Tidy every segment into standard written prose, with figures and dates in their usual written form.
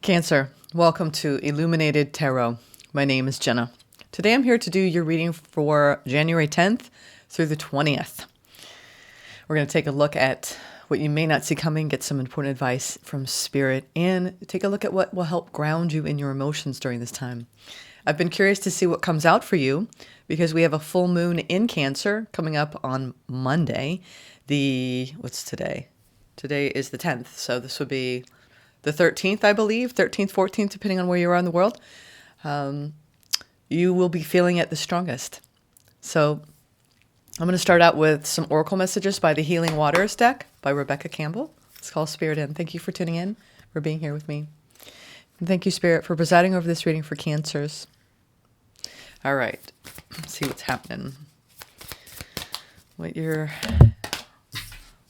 Cancer, welcome to Illuminated Tarot. My name is Jenna. Today I'm here to do your reading for January 10th through the 20th. We're going to take a look at what you may not see coming, get some important advice from Spirit, and take a look at what will help ground you in your emotions during this time. I've been curious to see what comes out for you because we have a full moon in Cancer coming up on Monday. What's today? Today is the 10th, so this would be the 13th, I believe, 13th, 14th, depending on where you are in the world. You will be feeling it the strongest. So I'm going to start out with some oracle messages by the Healing Waters deck by Rebecca Campbell. Let's call Spirit in. Thank you for tuning in, for being here with me. And thank you, Spirit, for presiding over this reading for Cancers. All right, let's see what's happening. What your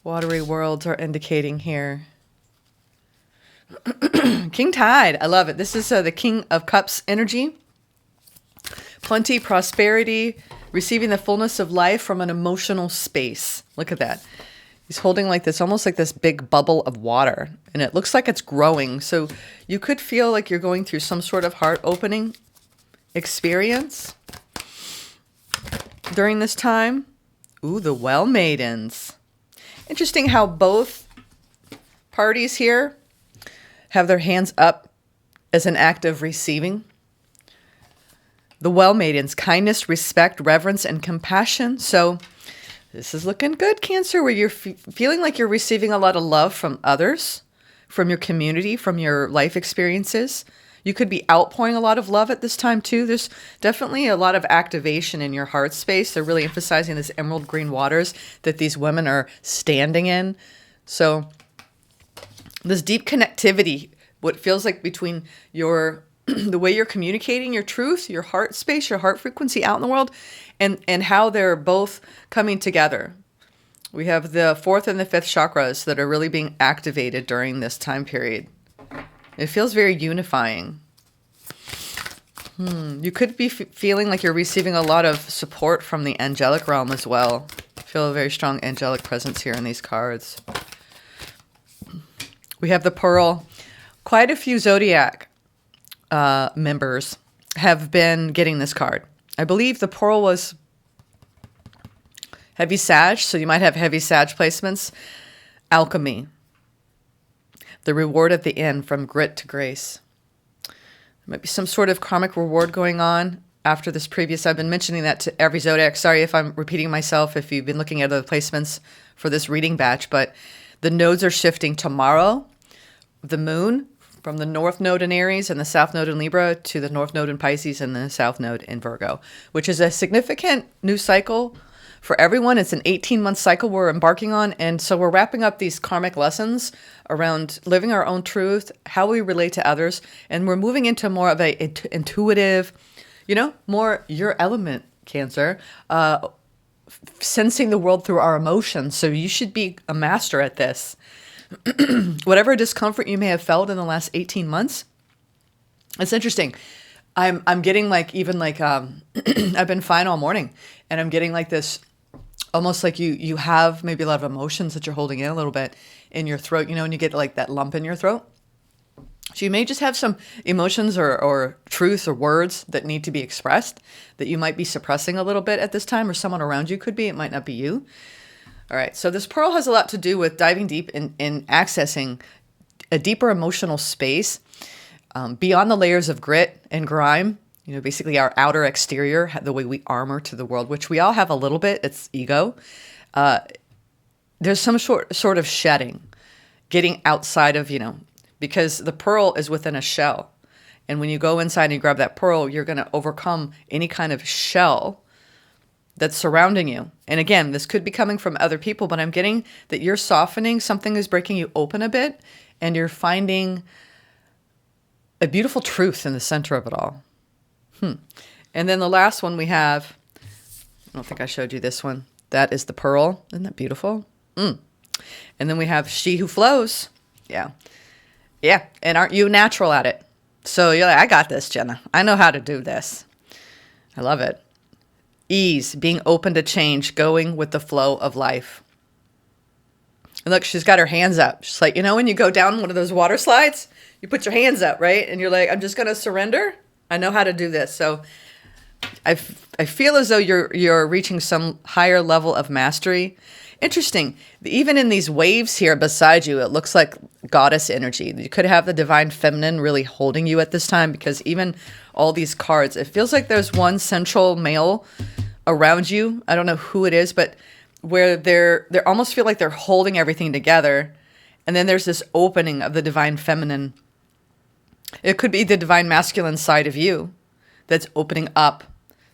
watery worlds are indicating here. King Tide, I love it. This is the King of Cups energy. Plenty, prosperity, receiving the fullness of life from an emotional space. Look at that. He's holding like this, almost like this big bubble of water, and it looks like it's growing. So you could feel like you're going through some sort of heart-opening experience during this time. Ooh, the Well Maidens. Interesting how both parties here have their hands up as an act of receiving. The Well Maidens, kindness, respect, reverence, and compassion. So this is looking good, Cancer, where you're feeling like you're receiving a lot of love from others, from your community, from your life experiences. You could be outpouring a lot of love at this time, too. There's definitely a lot of activation in your heart space. They're really emphasizing this emerald green waters that these women are standing in. So this deep connectivity, what feels like between your the way you're communicating your truth, your heart space, your heart frequency out in the world, and how they're both coming together. We have the 4th and the 5th chakras that are really being activated during this time period. It feels very unifying. You could be feeling like you're receiving a lot of support from the angelic realm as well. I feel a very strong angelic presence here in these cards. We have the Pearl. Quite a few Zodiac members have been getting this card. I believe the Pearl was heavy Sag, so you might have heavy Sag placements. Alchemy. The reward at the end, from grit to grace. There might be some sort of karmic reward going on after this previous. I've been mentioning that to every Zodiac. Sorry if I'm repeating myself if you've been looking at other placements for this reading batch, but the nodes are shifting tomorrow. The moon from the North Node in Aries and the South Node in Libra to the North Node in Pisces and the South Node in Virgo, which is a significant new cycle for everyone. It's an 18-month cycle we're embarking on. And so we're wrapping up these karmic lessons around living our own truth, how we relate to others. And we're moving into more of a intuitive, more your element, Cancer, sensing the world through our emotions. So you should be a master at this. Whatever discomfort you may have felt in the last 18 months, it's interesting. I'm getting like, even like, I've been fine all morning, and I'm getting like this, almost like you have maybe a lot of emotions that you're holding in a little bit in your throat, and you get like that lump in your throat. So you may just have some emotions or truths or words that need to be expressed that you might be suppressing a little bit at this time, or someone around you could be. It might not be you. All right, so this Pearl has a lot to do with diving deep in accessing a deeper emotional space beyond the layers of grit and grime, basically our outer exterior, the way we armor to the world, which we all have a little bit. It's ego. There's some sort of shedding, getting outside of, because the pearl is within a shell. And when you go inside and you grab that pearl, you're going to overcome any kind of shell that's surrounding you. And again, this could be coming from other people, but I'm getting that you're softening. Something is breaking you open a bit, and you're finding a beautiful truth in the center of it all. And then the last one we have, I don't think I showed you this one. That is the Pearl. Isn't that beautiful? And then we have She Who Flows. Yeah. And aren't you natural at it? So you're like, I got this, Jenna. I know how to do this. I love it. Ease, being open to change, going with the flow of life. And look, she's got her hands up. She's like, when you go down one of those water slides, you put your hands up, right? And you're like, I'm just going to surrender. I know how to do this. So I feel as though you're reaching some higher level of mastery. Interesting. Even in these waves here beside you, it looks like goddess energy. You could have the divine feminine really holding you at this time, because even all these cards, it feels like there's one central male around you. I don't know who it is, but where they almost feel like they're holding everything together. And then there's this opening of the divine feminine. It could be the divine masculine side of you that's opening up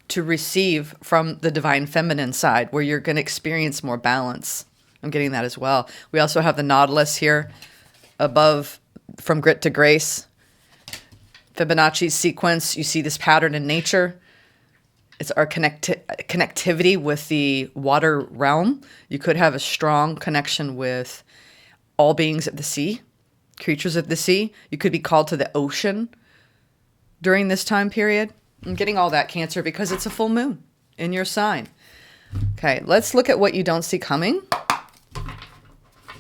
to receive from the divine feminine side, where you're going to experience more balance. I'm getting that as well. We also have the Nautilus here above, from grit to grace. Fibonacci sequence. You see this pattern in nature. It's our connectivity with the water realm. You could have a strong connection with all beings of the sea, creatures of the sea. You could be called to the ocean during this time period. I'm getting all that, Cancer, because it's a full moon in your sign. Okay, let's look at what you don't see coming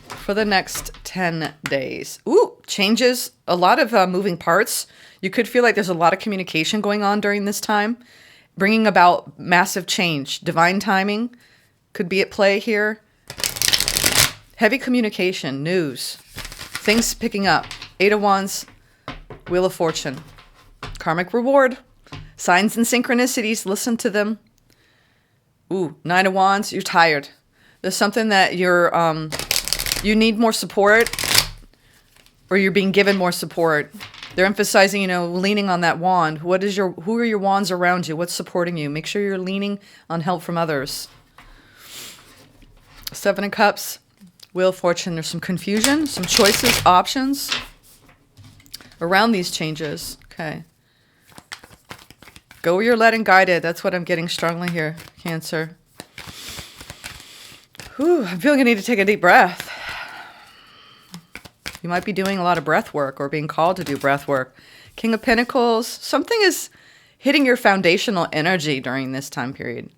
for the next 10 days. Ooh, changes, a lot of moving parts. You could feel like there's a lot of communication going on during this time, bringing about massive change. Divine timing could be at play here. Heavy communication, news, things picking up. 8 of Wands, Wheel of Fortune, karmic reward. Signs and synchronicities, listen to them. Ooh, 9 of Wands, you're tired. There's something that you need more support, or you're being given more support. They're emphasizing, leaning on that wand. Who are your wands around you? What's supporting you? Make sure you're leaning on help from others. 7 of Cups, Wheel of Fortune. There's some confusion, some choices, options around these changes. Okay. Go where you're led and guided. That's what I'm getting strongly here, Cancer. Whew, I'm feeling I need to take a deep breath. You might be doing a lot of breath work or being called to do breath work. King of Pentacles. Something is hitting your foundational energy during this time period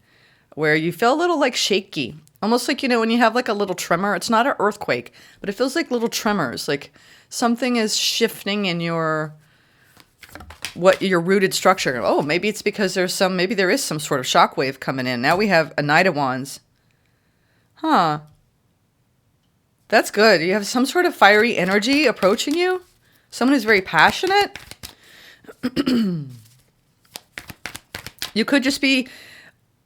where you feel a little like shaky. Almost like, when you have like a little tremor. It's not an earthquake, but it feels like little tremors. Like something is shifting in your rooted structure. Oh, maybe it's because maybe there is some sort of shockwave coming in. Now we have a Knight of Wands. Huh. That's good. You have some sort of fiery energy approaching you. Someone who's very passionate. You could just be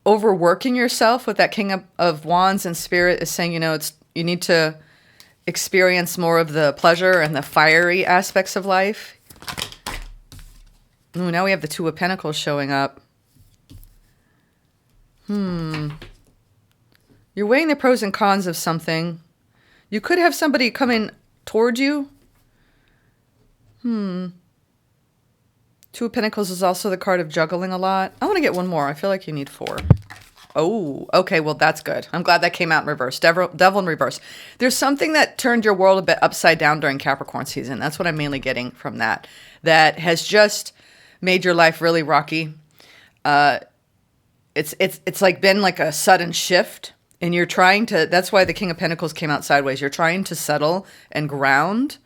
overworking yourself with that King of Wands, and Spirit is saying, you need to experience more of the pleasure and the fiery aspects of life. Ooh, now we have the 2 of Pentacles showing up. You're weighing the pros and cons of something. You could have somebody coming toward you. 2 of Pentacles is also the card of juggling a lot. I want to get one more. I feel like you need 4. Oh, okay. Well, that's good. I'm glad that came out in reverse. Devil in reverse. There's something that turned your world a bit upside down during Capricorn season. That's what I'm mainly getting from that. That has just made your life really rocky. It's like been like a sudden shift, and you're trying to, that's why the King of Pentacles came out sideways. You're trying to settle and ground,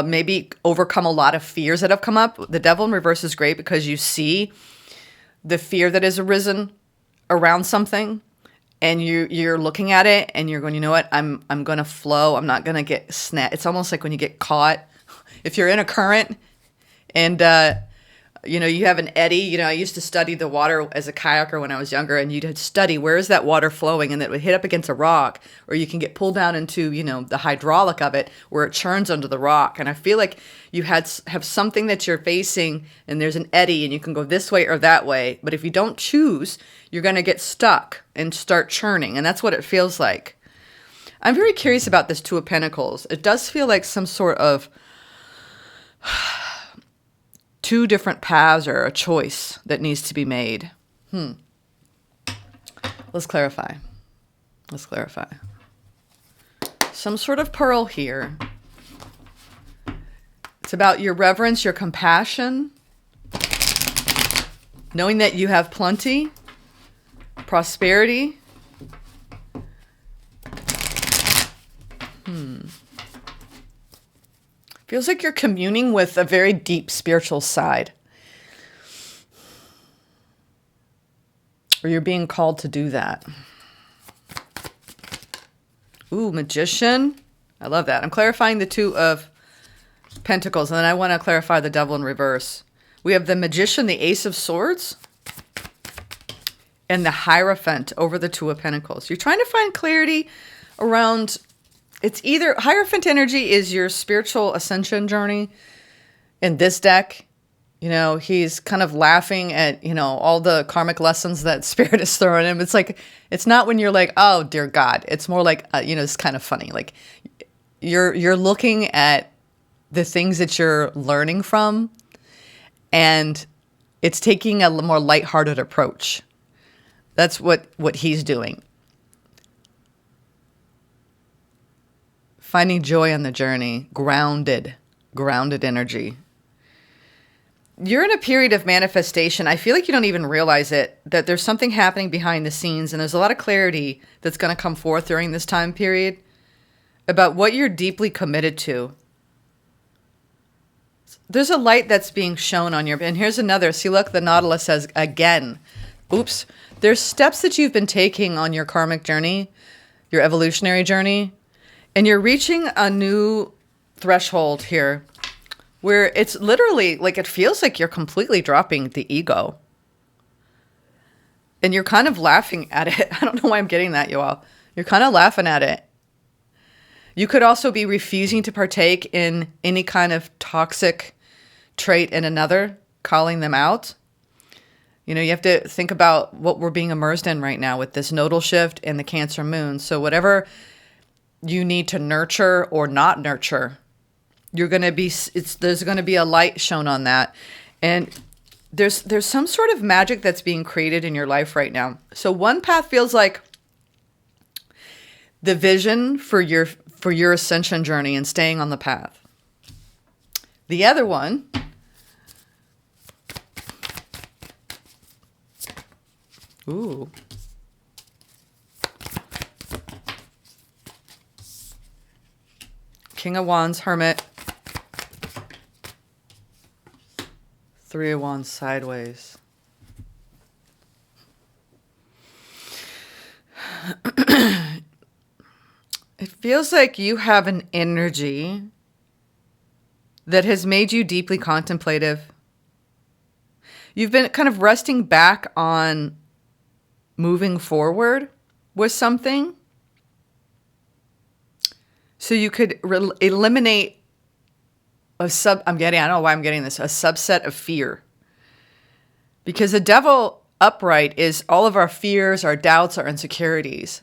maybe overcome a lot of fears that have come up. The Devil in reverse is great because you see the fear that has arisen around something, and you're looking at it and you're going, you know what? I'm going to flow. I'm not going to get snapped. It's almost like when you get caught, if you're in a current and, you have an eddy. I used to study the water as a kayaker when I was younger, and you'd study where is that water flowing, and it would hit up against a rock, or you can get pulled down into, the hydraulic of it where it churns under the rock. And I feel like you have something that you're facing, and there's an eddy, and you can go this way or that way. But if you don't choose, you're going to get stuck and start churning, and that's what it feels like. I'm very curious about this 2 of Pentacles. It does feel like some sort of 2 different paths or a choice that needs to be made. Let's clarify. Some sort of pearl here. It's about your reverence, your compassion, knowing that you have plenty, prosperity. Feels like you're communing with a very deep spiritual side. Or you're being called to do that. Ooh, Magician. I love that. I'm clarifying the Two of Pentacles, and then I want to clarify the Devil in reverse. We have the Magician, the Ace of Swords, and the Hierophant over the Two of Pentacles. You're trying to find clarity around, it's either, Hierophant energy is your spiritual ascension journey in this deck. You know, he's kind of laughing at, you know, all the karmic lessons that Spirit is throwing him. It's like, it's not when you're like, oh, dear God. It's more like, you know, it's kind of funny. Like, you're looking at the things that you're learning from, and it's taking a more lighthearted approach. That's what he's doing. Finding joy on the journey. Grounded energy. You're in a period of manifestation. I feel like you don't even realize it, that there's something happening behind the scenes, and there's a lot of clarity that's going to come forth during this time period about what you're deeply committed to. There's a light that's being shown on your, and here's another. See, look, the Nautilus says again. Oops. There's steps that you've been taking on your karmic journey, your evolutionary journey, and you're reaching a new threshold here, where it's literally like, it feels like you're completely dropping the ego. And you're kind of laughing at it. I don't know why I'm getting that, you all. You're kind of laughing at it. You could also be refusing to partake in any kind of toxic trait in another, calling them out. You know, you have to think about what we're being immersed in right now with this nodal shift and the Cancer moon. So whatever you need to nurture or not nurture, you're going to be, there's going to be a light shown on that. And there's some sort of magic that's being created in your life right now. So one path feels like the vision for your ascension journey and staying on the path. The other one, ooh, King of Wands, Hermit, Three of Wands sideways. It feels like you have an energy that has made you deeply contemplative. You've been kind of resting back on moving forward with something, so you could eliminate I don't know why I'm getting this, a subset of fear. Because the Devil upright is all of our fears, our doubts, our insecurities.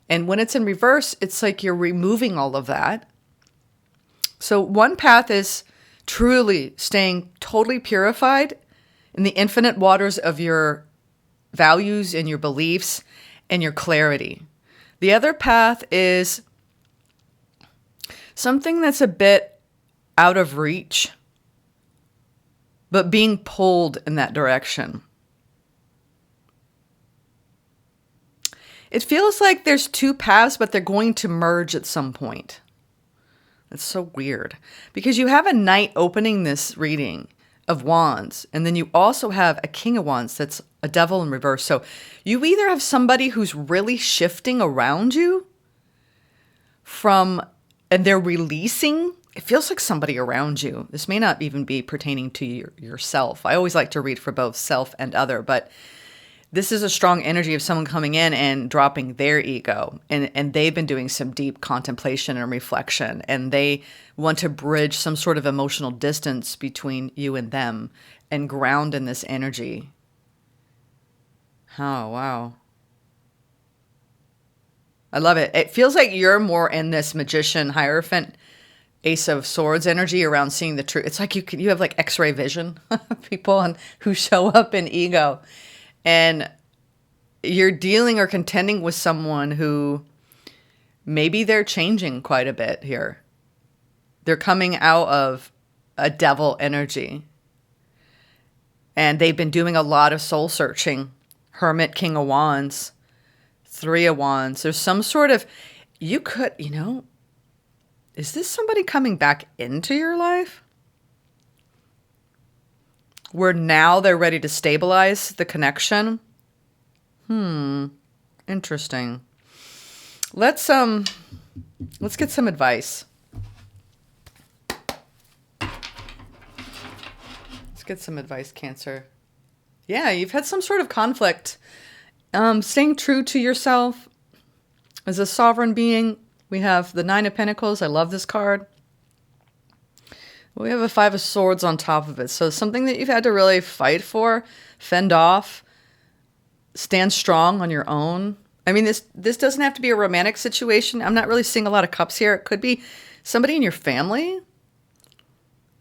And when it's in reverse, it's like you're removing all of that. So one path is truly staying totally purified in the infinite waters of your values and your beliefs and your clarity. The other path is something that's a bit out of reach, but being pulled in that direction. It feels like there's two paths, but they're going to merge at some point. That's so weird, because you have a Knight opening this reading of Wands, and then you also have a King of Wands that's a Devil in reverse. So you either have somebody who's really shifting around you and they're releasing. It feels like somebody around you. This may not even be pertaining to yourself. I always like to read for both self and other, but this is a strong energy of someone coming in and dropping their ego. And they've been doing some deep contemplation and reflection, and they want to bridge some sort of emotional distance between you and them and ground in this energy. Oh, wow. I love it. It feels like you're more in this Magician, Hierophant, Ace of Swords energy around seeing the truth. It's like you have like X-ray vision people who show up in ego, and you're dealing or contending with someone who maybe they're changing quite a bit here. They're coming out of a devil energy, and they've been doing a lot of soul searching. Hermit, King of Wands, Three of Wands. There's some sort of, Is this somebody coming back into your life? Where now they're ready to stabilize the connection? Interesting. Let's get some advice. Let's get some advice, Cancer. Yeah, you've had some sort of conflict. Staying true to yourself as a sovereign being. We have the Nine of Pentacles. I love this card. We have a Five of Swords on top of it. So something that you've had to really fight for, fend off, stand strong on your own. I mean, this doesn't have to be a romantic situation. I'm not really seeing a lot of cups here. It could be somebody in your family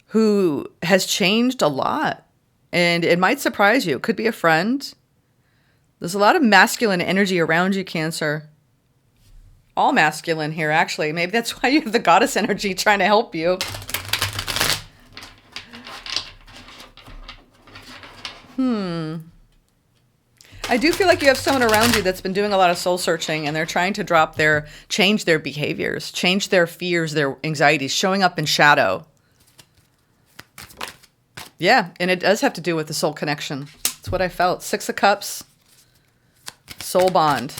who has changed a lot. And it might surprise you. It could be a friend. There's a lot of masculine energy around you, Cancer. All masculine here, actually. Maybe that's why you have the goddess energy trying to help you. I do feel like you have someone around you that's been doing a lot of soul searching, and they're trying to change their behaviors, change their fears, their anxieties, showing up in shadow. Yeah, and it does have to do with the soul connection. That's what I felt. Six of Cups, soul bond.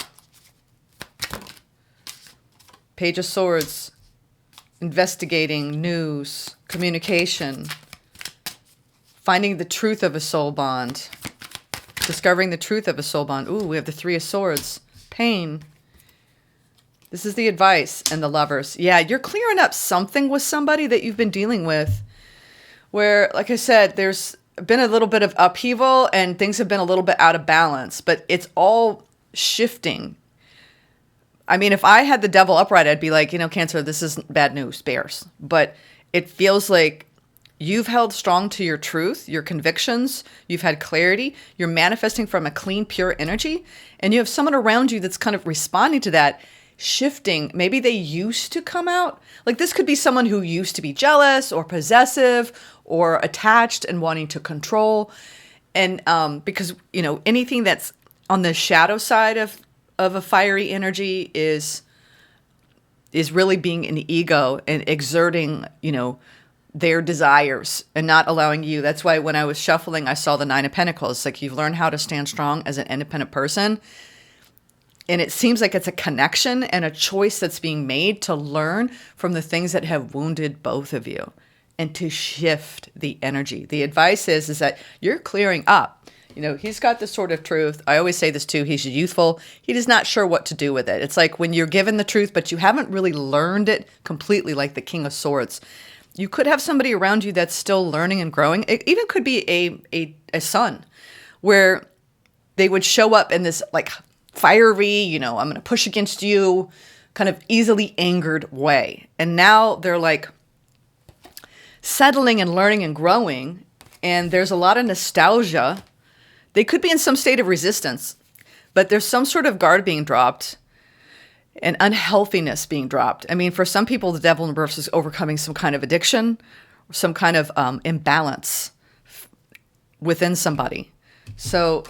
Page of Swords, investigating, news, communication, finding the truth of a soul bond, discovering the truth of a soul bond. Ooh, we have the Three of Swords, pain. This is the advice and the Lovers. Yeah, you're clearing up something with somebody that you've been dealing with where, like I said, there's been a little bit of upheaval and things have been a little bit out of balance, but it's all shifting. I mean, if I had the devil upright, I'd be like, Cancer, this is bad news, bears. But it feels like you've held strong to your truth, your convictions. You've had clarity. You're manifesting from a clean, pure energy. And you have someone around you that's kind of responding to that, shifting. Maybe they used to come out. Like this could be someone who used to be jealous or possessive or attached and wanting to control. And because, anything that's on the shadow side of a fiery energy is really being an ego and exerting, their desires and not allowing you. That's why when I was shuffling, I saw the Nine of Pentacles. Like you've learned how to stand strong as an independent person. And it seems like it's a connection and a choice that's being made to learn from the things that have wounded both of you and to shift the energy. The advice is that you're clearing up. He's got this sort of truth. I always say this too. He's youthful. He is not sure what to do with it. It's like when you're given the truth, but you haven't really learned it completely, like the King of Swords. You could have somebody around you that's still learning and growing. It even could be a son where they would show up in this like fiery, I'm going to push against you, kind of easily angered way. And now they're like settling and learning and growing. And there's a lot of nostalgia. They could be in some state of resistance, but there's some sort of guard being dropped and unhealthiness being dropped. I mean, for some people, the devil in reverse is overcoming some kind of addiction, or some kind of imbalance within somebody. So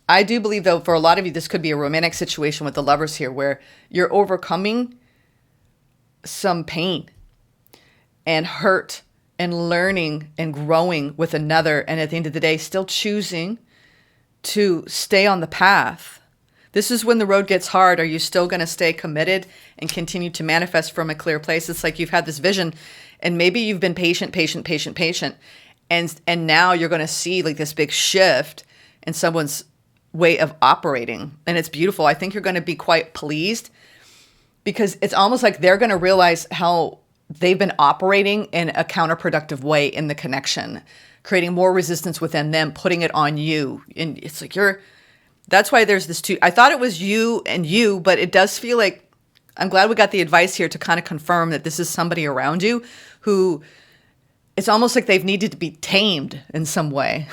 I do believe, though, for a lot of you, this could be a romantic situation with the Lovers here where you're overcoming some pain and hurt and learning and growing with another. And at the end of the day, still choosing to stay on the path. This is when the road gets hard. Are you still going to stay committed and continue to manifest from a clear place? It's like you've had this vision and maybe you've been patient. And now you're going to see like this big shift in someone's way of operating. And it's beautiful. I think you're going to be quite pleased because it's almost like they're going to realize how they've been operating in a counterproductive way in the connection, creating more resistance within them, putting it on you. And it's like that's why there's this I thought it was you and you, but it does feel like, I'm glad we got the advice here to kind of confirm that this is somebody around you who it's almost like they've needed to be tamed in some way.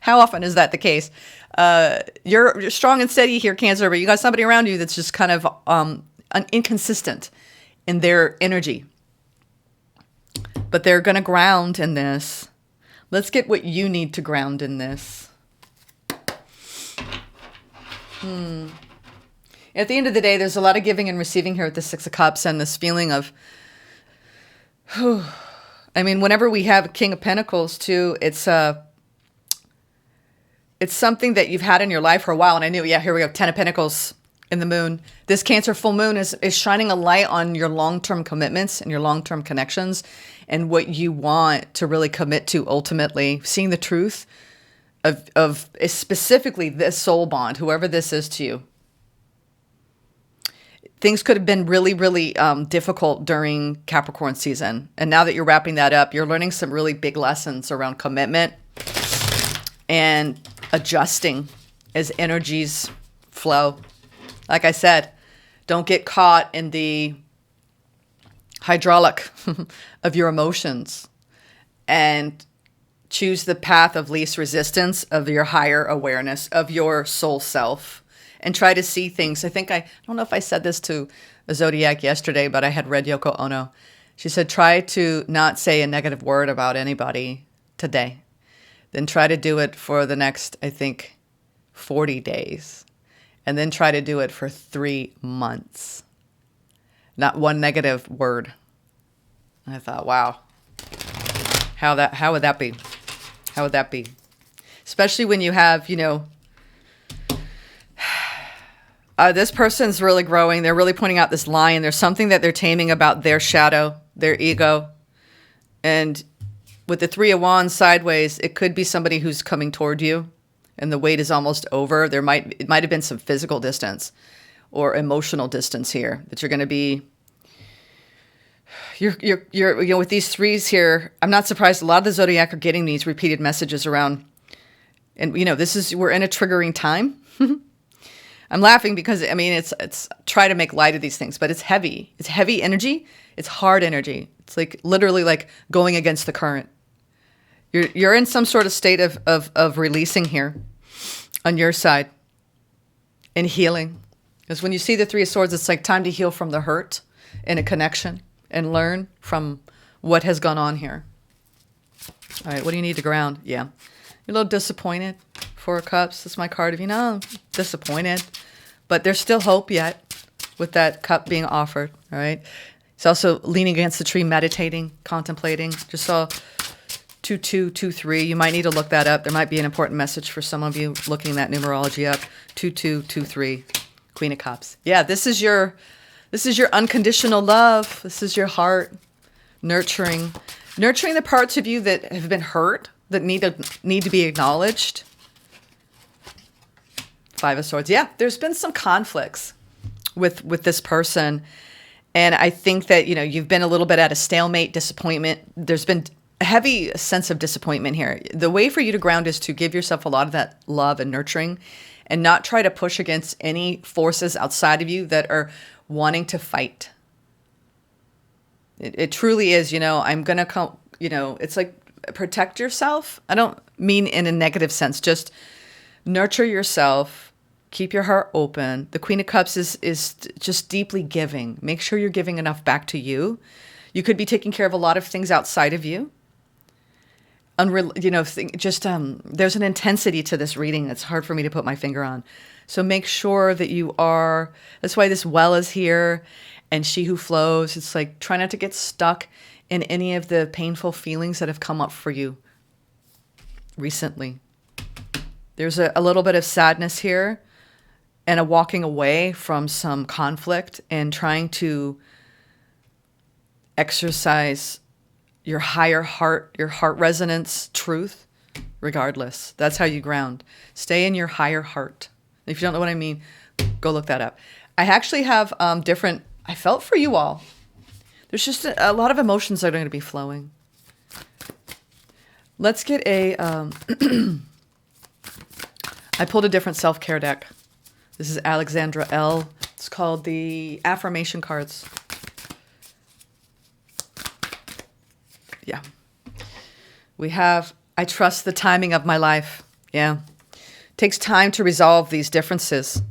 How often is that the case? You're strong and steady here, Cancer, but you got somebody around you that's just kind of inconsistent in their energy. But they're going to ground in this. Let's get what you need to ground in this. At the end of the day, there's a lot of giving and receiving here with the Six of Cups and this feeling of I mean, whenever we have King of Pentacles too, it's something that you've had in your life for a while. And I knew, yeah, here we go, 10 of Pentacles in the moon. This Cancer full moon is shining a light on your long-term commitments and your long-term connections and what you want to really commit to ultimately, seeing the truth of specifically this soul bond, whoever this is to you. Things could have been really, really difficult during Capricorn season. And now that you're wrapping that up, you're learning some really big lessons around commitment and adjusting as energies flow. Like I said, don't get caught in the hydraulic of your emotions and choose the path of least resistance, of your higher awareness, of your soul self, and try to see things. I don't know if I said this to a Zodiac yesterday, but I had read Yoko Ono. She said, try to not say a negative word about anybody today. Then try to do it for the next, 40 days. And then try to do it for 3 months. Not one negative word. And I thought, wow, how would that be? How would that be? Especially when you have, this person's really growing. They're really pointing out this lion. There's something that they're taming about their shadow, their ego. And with the 3 of Wands sideways, it could be somebody who's coming toward you and the wait is almost over. It might have been some physical distance or emotional distance here that you're going to be. You're with these 3s here. I'm not surprised. A lot of the Zodiac are getting these repeated messages around. And, we're in a triggering time. I'm laughing because, it's try to make light of these things, but it's heavy. It's heavy energy. It's hard energy. It's like literally like going against the current. You're in some sort of state of releasing here on your side and healing. Because when you see the 3 of Swords, it's like time to heal from the hurt in a connection and learn from what has gone on here. All right, what do you need to ground? Yeah. You're a little disappointed. 4 of Cups. That's my card. If you know, disappointed. But there's still hope yet with that cup being offered. All right. It's also leaning against the tree, meditating, contemplating. Just saw 2223. You might need to look that up. There might be an important message for some of you looking that numerology up. 2223. Queen of Cups. Yeah, this is your unconditional love. This is your heart nurturing the parts of you that have been hurt, that need to be acknowledged. 5 of Swords. Yeah, there's been some conflicts with this person. And I think that, you've been a little bit at a stalemate, disappointment. There's been a heavy sense of disappointment here. The way for you to ground is to give yourself a lot of that love and nurturing and not try to push against any forces outside of you that are wanting to fight. It truly is, I'm going to come, it's like protect yourself. I don't mean in a negative sense, just nurture yourself. Keep your heart open. The Queen of Cups is just deeply giving. Make sure you're giving enough back to you. You could be taking care of a lot of things outside of you. There's an intensity to this reading that's hard for me to put my finger on. So make sure that you are, that's why this well is here and she who flows. It's like, try not to get stuck in any of the painful feelings that have come up for you recently. There's a little bit of sadness here and a walking away from some conflict and trying to exercise your higher heart, your heart resonance, truth, regardless. That's how you ground. Stay in your higher heart. If you don't know what I mean, go look that up. I actually have I felt for you all. There's just a lot of emotions that are going to be flowing. Let's get I pulled a different self-care deck. This is Alexandra L. It's called the Affirmation Cards. Yeah. We have, I trust the timing of my life. Yeah. It takes time to resolve these differences.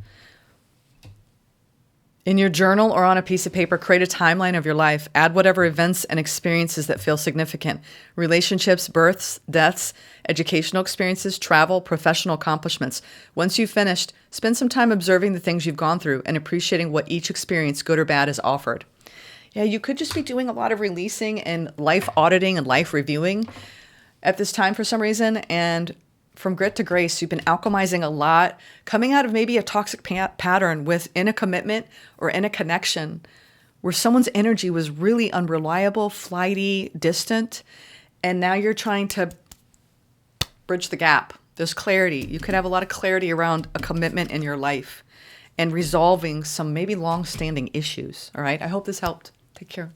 In your journal or on a piece of paper, create a timeline of your life. Add whatever events and experiences that feel significant. Relationships, births, deaths, educational experiences, travel, professional accomplishments. Once you've finished, spend some time observing the things you've gone through and appreciating what each experience, good or bad, has offered. Yeah, you could just be doing a lot of releasing and life auditing and life reviewing at this time for some reason. And from grit to grace, you've been alchemizing a lot, coming out of maybe a toxic pattern within a commitment or in a connection where someone's energy was really unreliable, flighty, distant. And now you're trying to bridge the gap. There's clarity. You could have a lot of clarity around a commitment in your life and resolving some maybe long-standing issues. All right. I hope this helped. Take care.